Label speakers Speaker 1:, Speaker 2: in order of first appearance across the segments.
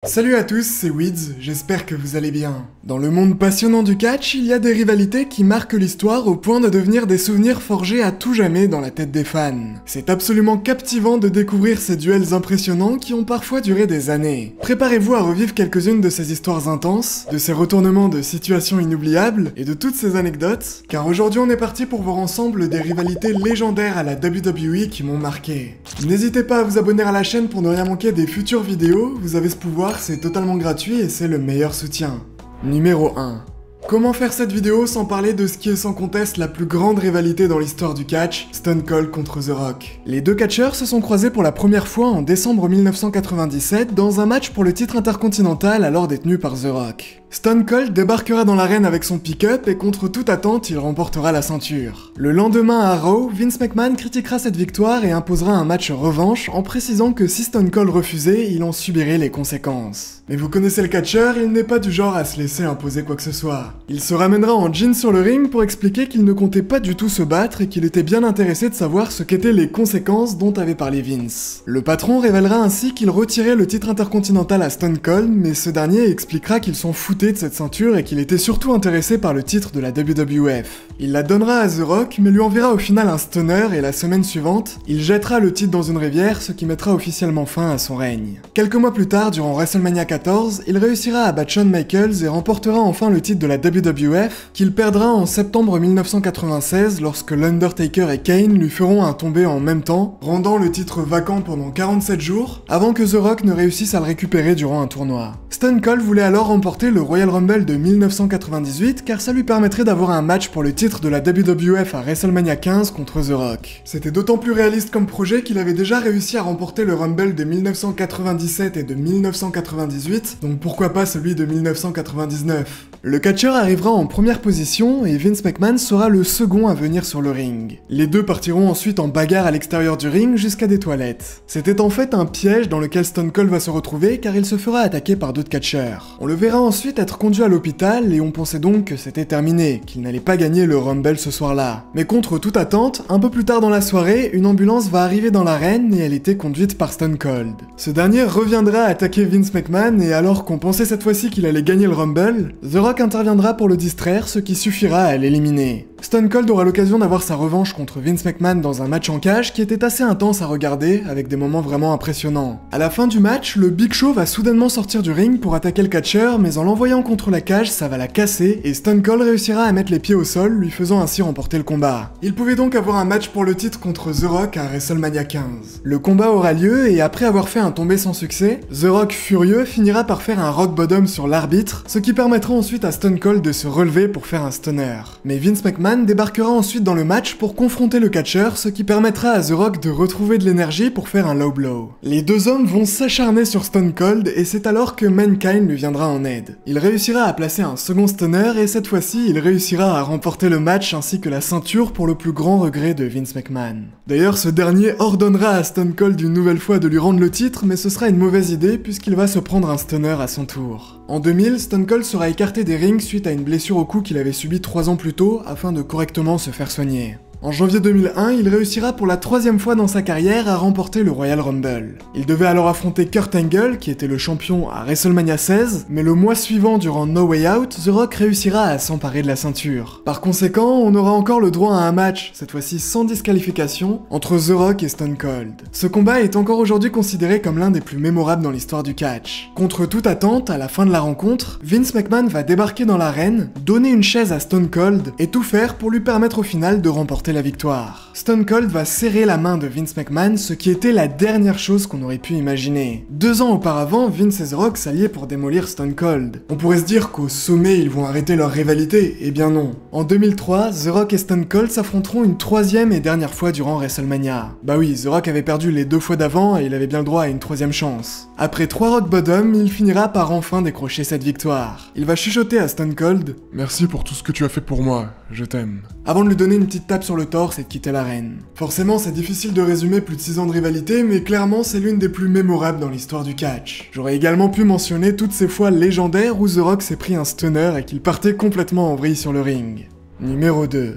Speaker 1: Salut à tous, c'est Wids, j'espère que vous allez bien. Dans le monde passionnant du catch, il y a des rivalités qui marquent l'histoire au point de devenir des souvenirs forgés à tout jamais dans la tête des fans. C'est absolument captivant de découvrir ces duels impressionnants qui ont parfois duré des années. Préparez-vous à revivre quelques-unes de ces histoires intenses, de ces retournements de situations inoubliables et de toutes ces anecdotes, car aujourd'hui on est parti pour voir ensemble des rivalités légendaires à la WWE qui m'ont marqué. N'hésitez pas à vous abonner à la chaîne pour ne rien manquer des futures vidéos, vous avez ce pouvoir, c'est totalement gratuit et c'est le meilleur soutien. Numéro 1. Comment faire cette vidéo sans parler de ce qui est sans conteste la plus grande rivalité dans l'histoire du catch, Stone Cold contre The Rock. Les deux catcheurs se sont croisés pour la première fois en décembre 1997 dans un match pour le titre intercontinental alors détenu par The Rock. Stone Cold débarquera dans l'arène avec son pick-up et contre toute attente, il remportera la ceinture. Le lendemain à Raw, Vince McMahon critiquera cette victoire et imposera un match revanche en précisant que si Stone Cold refusait, il en subirait les conséquences. Mais vous connaissez le catcheur, il n'est pas du genre à se laisser imposer quoi que ce soit. Il se ramènera en jean sur le ring pour expliquer qu'il ne comptait pas du tout se battre et qu'il était bien intéressé de savoir ce qu'étaient les conséquences dont avait parlé Vince. Le patron révélera ainsi qu'il retirait le titre intercontinental à Stone Cold, mais ce dernier expliquera qu'il s'en foutait de cette ceinture et qu'il était surtout intéressé par le titre de la WWF. Il la donnera à The Rock, mais lui enverra au final un stunner et la semaine suivante, il jettera le titre dans une rivière, ce qui mettra officiellement fin à son règne. Quelques mois plus tard, durant WrestleMania 14, il réussira à battre Shawn Michaels et remportera enfin le titre de la WWF, qu'il perdra en septembre 1996 lorsque l'Undertaker et Kane lui feront un tombé en même temps, rendant le titre vacant pendant 47 jours, avant que The Rock ne réussisse à le récupérer durant un tournoi. Stone Cold voulait alors remporter le Royal Rumble de 1998 car ça lui permettrait d'avoir un match pour le titre de la WWF à WrestleMania 15 contre The Rock. C'était d'autant plus réaliste comme projet qu'il avait déjà réussi à remporter le Rumble de 1997 et de 1998, donc pourquoi pas celui de 1999. Le catcheur arrivera en première position et Vince McMahon sera le second à venir sur le ring. Les deux partiront ensuite en bagarre à l'extérieur du ring jusqu'à des toilettes. C'était en fait un piège dans lequel Stone Cold va se retrouver car il se fera attaquer par d'autres catcheurs. On le verra ensuite être conduit à l'hôpital et on pensait donc que c'était terminé, qu'il n'allait pas gagner le Rumble ce soir-là. Mais contre toute attente, un peu plus tard dans la soirée, une ambulance va arriver dans l'arène et elle était conduite par Stone Cold. Ce dernier reviendra attaquer Vince McMahon et alors qu'on pensait cette fois-ci qu'il allait gagner le Rumble, The Rock interviendra pour le distraire, ce qui suffira à l'éliminer. Stone Cold aura l'occasion d'avoir sa revanche contre Vince McMahon dans un match en cage qui était assez intense à regarder, avec des moments vraiment impressionnants. À la fin du match, le Big Show va soudainement sortir du ring pour attaquer le catcheur, mais en l'envoyant contre la cage, ça va la casser, et Stone Cold réussira à mettre les pieds au sol, lui faisant ainsi remporter le combat. Il pouvait donc avoir un match pour le titre contre The Rock à WrestleMania 15. Le combat aura lieu, et après avoir fait un tombé sans succès, The Rock furieux finira par faire un rock bottom sur l'arbitre, ce qui permettra ensuite à Stone Cold de se relever pour faire un stunner. Mais Vince McMahon débarquera ensuite dans le match pour confronter le catcheur, ce qui permettra à The Rock de retrouver de l'énergie pour faire un low blow. Les deux hommes vont s'acharner sur Stone Cold et c'est alors que Mankind lui viendra en aide. Il réussira à placer un second stunner et cette fois-ci il réussira à remporter le match ainsi que la ceinture pour le plus grand regret de Vince McMahon. D'ailleurs ce dernier ordonnera à Stone Cold une nouvelle fois de lui rendre le titre mais ce sera une mauvaise idée puisqu'il va se prendre un stunner à son tour. En 2000, Stone Cold sera écarté des rings suite à une blessure au cou qu'il avait subie 3 ans plus tôt afin de correctement se faire soigner. En janvier 2001, il réussira pour la 3e fois dans sa carrière à remporter le Royal Rumble. Il devait alors affronter Kurt Angle, qui était le champion à WrestleMania 16, mais le mois suivant, durant No Way Out, The Rock réussira à s'emparer de la ceinture. Par conséquent, on aura encore le droit à un match, cette fois-ci sans disqualification, entre The Rock et Stone Cold. Ce combat est encore aujourd'hui considéré comme l'un des plus mémorables dans l'histoire du catch. Contre toute attente, à la fin de la rencontre, Vince McMahon va débarquer dans l'arène, donner une chaise à Stone Cold et tout faire pour lui permettre au final de remporter la victoire. Stone Cold va serrer la main de Vince McMahon, ce qui était la dernière chose qu'on aurait pu imaginer. 2 ans auparavant, Vince et The Rock s'alliaient pour démolir Stone Cold. On pourrait se dire qu'au sommet, ils vont arrêter leur rivalité, eh bien non. En 2003, The Rock et Stone Cold s'affronteront une 3e et dernière fois durant WrestleMania. Bah oui, The Rock avait perdu les 2 fois d'avant et il avait bien le droit à une 3e chance. Après 3 rock bottom, il finira par enfin décrocher cette victoire. Il va chuchoter à Stone Cold « Merci pour tout ce que tu as fait pour moi, je t'aime », avant de lui donner une petite tape sur le torse et de quitter l'arène. Forcément, c'est difficile de résumer plus de 6 ans de rivalité, mais clairement, c'est l'une des plus mémorables dans l'histoire du catch. J'aurais également pu mentionner toutes ces fois légendaires où The Rock s'est pris un stunner et qu'il partait complètement en vrille sur le ring. Numéro 2.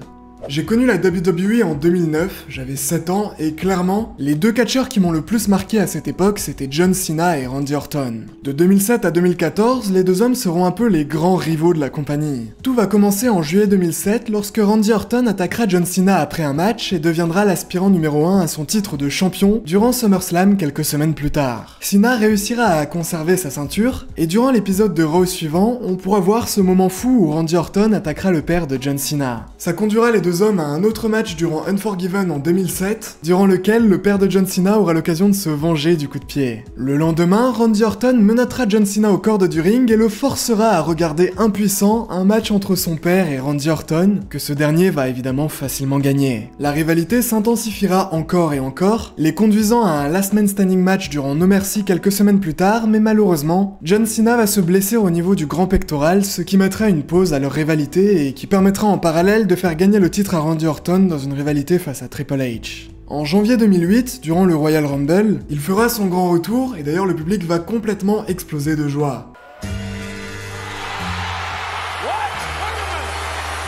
Speaker 1: J'ai connu la WWE en 2009, j'avais 7 ans, et clairement, les deux catcheurs qui m'ont le plus marqué à cette époque, c'était John Cena et Randy Orton. De 2007 à 2014, les deux hommes seront un peu les grands rivaux de la compagnie. Tout va commencer en juillet 2007 lorsque Randy Orton attaquera John Cena après un match et deviendra l'aspirant numéro 1 à son titre de champion durant SummerSlam quelques semaines plus tard. Cena réussira à conserver sa ceinture, et durant l'épisode de Raw suivant, on pourra voir ce moment fou où Randy Orton attaquera le père de John Cena. Ça conduira les deux hommes à un autre match durant Unforgiven en 2007, durant lequel le père de John Cena aura l'occasion de se venger du coup de pied. Le lendemain, Randy Orton menottera John Cena aux cordes du ring et le forcera à regarder impuissant un match entre son père et Randy Orton, que ce dernier va évidemment facilement gagner. La rivalité s'intensifiera encore et encore, les conduisant à un Last Man Standing match durant No Mercy quelques semaines plus tard, mais malheureusement, John Cena va se blesser au niveau du grand pectoral, ce qui mettra une pause à leur rivalité et qui permettra en parallèle de faire gagner le titre à Randy Orton dans une rivalité face à Triple H. En janvier 2008, durant le Royal Rumble, il fera son grand retour et d'ailleurs le public va complètement exploser de joie.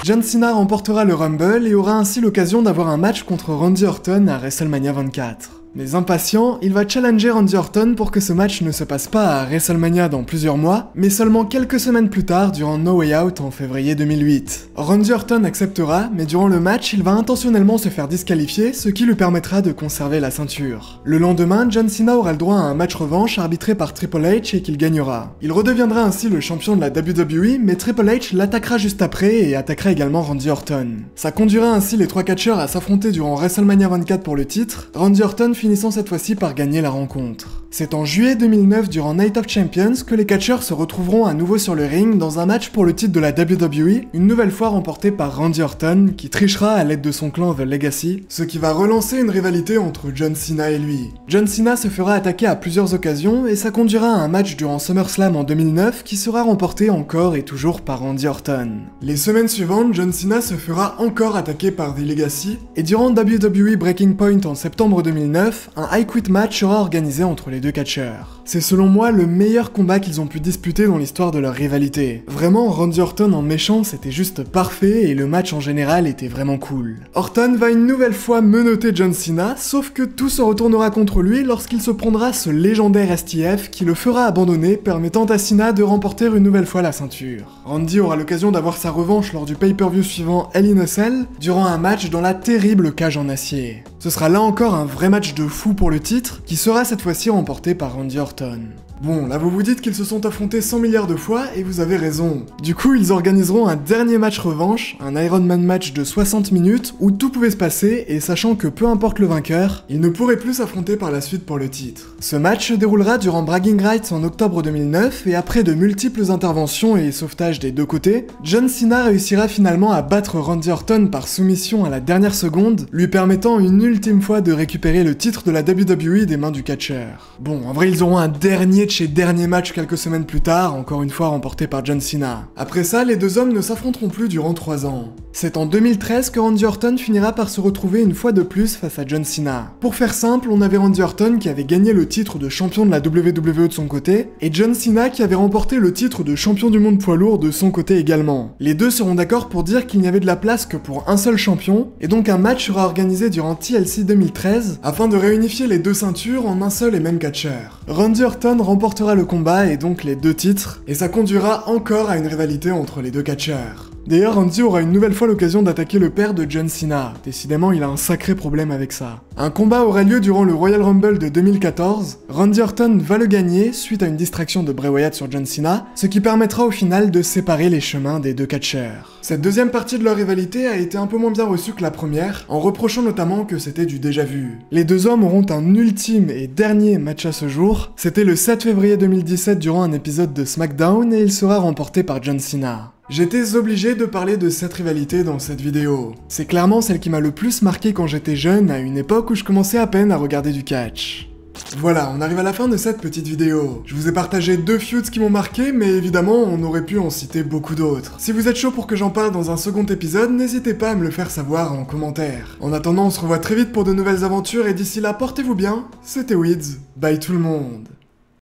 Speaker 1: John Cena remportera le Rumble et aura ainsi l'occasion d'avoir un match contre Randy Orton à WrestleMania 24. Mais impatient, il va challenger Randy Orton pour que ce match ne se passe pas à WrestleMania dans plusieurs mois, mais seulement quelques semaines plus tard durant No Way Out en février 2008. Randy Orton acceptera, mais durant le match, il va intentionnellement se faire disqualifier, ce qui lui permettra de conserver la ceinture. Le lendemain, John Cena aura le droit à un match revanche arbitré par Triple H et qu'il gagnera. Il redeviendra ainsi le champion de la WWE, mais Triple H l'attaquera juste après et attaquera également Randy Orton. Ça conduira ainsi les trois catcheurs à s'affronter durant WrestleMania 24 pour le titre, Randy Orton finissant cette fois-ci par gagner la rencontre. C'est en juillet 2009 durant Night of Champions que les catcheurs se retrouveront à nouveau sur le ring dans un match pour le titre de la WWE, une nouvelle fois remporté par Randy Orton qui trichera à l'aide de son clan The Legacy, ce qui va relancer une rivalité entre John Cena et lui. John Cena se fera attaquer à plusieurs occasions et ça conduira à un match durant SummerSlam en 2009 qui sera remporté encore et toujours par Randy Orton. Les semaines suivantes, John Cena se fera encore attaquer par The Legacy et durant WWE Breaking Point en septembre 2009, un I Quit match sera organisé entre les deux catcheurs. C'est selon moi le meilleur combat qu'ils ont pu disputer dans l'histoire de leur rivalité. Vraiment, Randy Orton en méchant c'était juste parfait et le match en général était vraiment cool. Orton va une nouvelle fois menotter John Cena, sauf que tout se retournera contre lui lorsqu'il se prendra ce légendaire STF qui le fera abandonner, permettant à Cena de remporter une nouvelle fois la ceinture. Randy aura l'occasion d'avoir sa revanche lors du pay-per-view suivant Hell in a Cell, durant un match dans la terrible cage en acier. Ce sera là encore un vrai match de fou pour le titre, qui sera cette fois-ci remporté par Randy Orton. Bon, là vous vous dites qu'ils se sont affrontés 100 milliards de fois, et vous avez raison. Du coup, ils organiseront un dernier match revanche, un Iron Man match de 60 minutes, où tout pouvait se passer, et sachant que peu importe le vainqueur, ils ne pourraient plus s'affronter par la suite pour le titre. Ce match se déroulera durant Bragging Rights en octobre 2009, et après de multiples interventions et sauvetages des deux côtés, John Cena réussira finalement à battre Randy Orton par soumission à la dernière seconde, lui permettant une ultime fois de récupérer le titre de la WWE des mains du catcheur. Bon, en vrai, ils auront un dernier dernier match quelques semaines plus tard, encore une fois remporté par John Cena. Après ça, les deux hommes ne s'affronteront plus durant 3 ans. C'est en 2013 que Randy Orton finira par se retrouver une fois de plus face à John Cena. Pour faire simple, on avait Randy Orton qui avait gagné le titre de champion de la WWE de son côté, et John Cena qui avait remporté le titre de champion du monde poids lourd de son côté également. Les deux seront d'accord pour dire qu'il n'y avait de la place que pour un seul champion, et donc un match sera organisé durant TLC 2013, afin de réunifier les deux ceintures en un seul et même catcheur. Randy Orton remportera le combat et donc les deux titres, et ça conduira encore à une rivalité entre les deux catcheurs. D'ailleurs, Randy aura une nouvelle fois l'occasion d'attaquer le père de John Cena. Décidément, il a un sacré problème avec ça. Un combat aura lieu durant le Royal Rumble de 2014. Randy Orton va le gagner suite à une distraction de Bray Wyatt sur John Cena, ce qui permettra au final de séparer les chemins des deux catcheurs. Cette deuxième partie de leur rivalité a été un peu moins bien reçue que la première, en reprochant notamment que c'était du déjà vu. Les deux hommes auront un ultime et dernier match à ce jour. C'était le 7 février 2017 durant un épisode de SmackDown et il sera remporté par John Cena. J'étais obligé de parler de cette rivalité dans cette vidéo. C'est clairement celle qui m'a le plus marqué quand j'étais jeune, à une époque où je commençais à peine à regarder du catch. Voilà, on arrive à la fin de cette petite vidéo. Je vous ai partagé 2 feuds qui m'ont marqué, mais évidemment, on aurait pu en citer beaucoup d'autres. Si vous êtes chaud pour que j'en parle dans un second épisode, n'hésitez pas à me le faire savoir en commentaire. En attendant, on se revoit très vite pour de nouvelles aventures, et d'ici là, portez-vous bien, c'était Weeds, bye tout le monde.